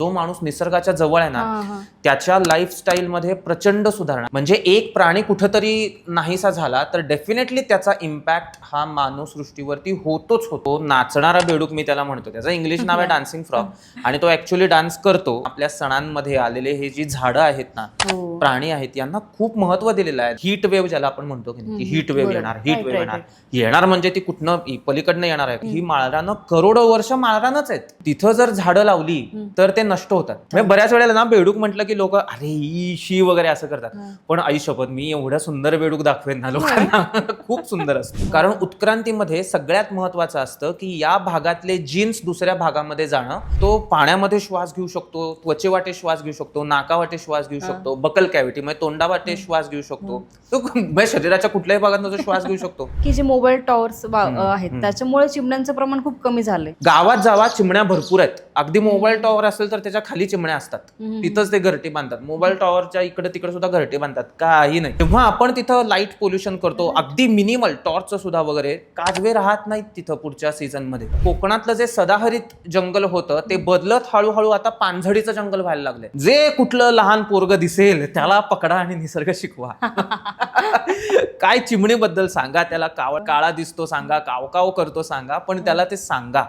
जो माणूस निसर्गाच्या जवळ आहे ना त्याच्या लाईफस्टाईल मध्ये प्रचंड सुधारणा. म्हणजे एक प्राणी कुठंतरी नाहीसा झाला तर डेफिनेटली त्याचा इम्पॅक्ट हा मानव सृष्टीवरती होतोच होतो. नाचणारा बेडूक मी त्याला म्हणतो, त्याचं इंग्लिश नाव आहे डान्सिंग फ्रॉग, आणि तो ऍक्च्युअली डान्स करतो. आपल्या सणांमध्ये आलेले हे जी झाडं आहेत ना, प्राणी आहेत, यांना खूप महत्व दिलेलं आहे. हीट वेव्ह ज्याला आपण म्हणतो की हीट वेव्ह येणार, हीट वेव्ह येणार म्हणजे ती कुठनं पलीकडनं येणार आहे. ही माळरानं करोडो वर्ष माळरानच आहेत. तिथं जर झाडं लावली तर ते नष्ट होतात. म्हणजे बऱ्याच वेळेला ना बेडूक म्हटलं की लोक अरे ई शी वगैरे असं करतात, पण आई शपथ मी एवढ्या सुंदर बेडूक दाखवेन ना लोकांना. खूप सुंदर असतं. कारण उत्क्रांतीमध्ये सगळ्यात महत्वाचं असतं की या भागातले जीन्स दुसऱ्या भागामध्ये जाणं. तो पाण्यामध्ये श्वास घेऊ शकतो, त्वचेवाटे श्वास घेऊ शकतो, नाकावाटे श्वास घेऊ शकतो, बकल कॅव्हिटी म्हणजे तोंडावाटे श्वास घेऊ शकतो, तो शरीराच्या कुठल्याही भागात तो श्वास घेऊ शकतो. की जे मोबाईल टॉवर्स आहेत त्याच्यामुळे चिमण्यांचं प्रमाण खूप कमी झालंय. गावात जावा चिमण्या भरपूर आहेत. अगदी मोबाईल टॉवर असेल तर त्याच्या खाली चिमण्या असतात, तिथंच ते घरटे बांधतात. मोबाईल टॉवरच्या इकडे तिकडे सुद्धा घरटे बांधतात, काही नाही. तेव्हा आपण तिथं लाईट पोल्युशन करतो, अगदी मिनिमल टॉर्च सुद्धा वगैरे. काजवे राहत नाहीत तिथं पुढच्या सीझन मध्ये. कोकणातलं जे सदाहरित जंगल होतं ते बदलत हळूहळू आता पानझडीचं जंगल व्हायला लागलंय. जे कुठलं लहान पोरग दिसेल त्याला पकडा आणि निसर्ग शिकवा. काय चिमणीबद्दल सांगा, त्याला काळा दिसतो सांगा, कावकाव करतो सांगा, पण त्याला ते सांगा.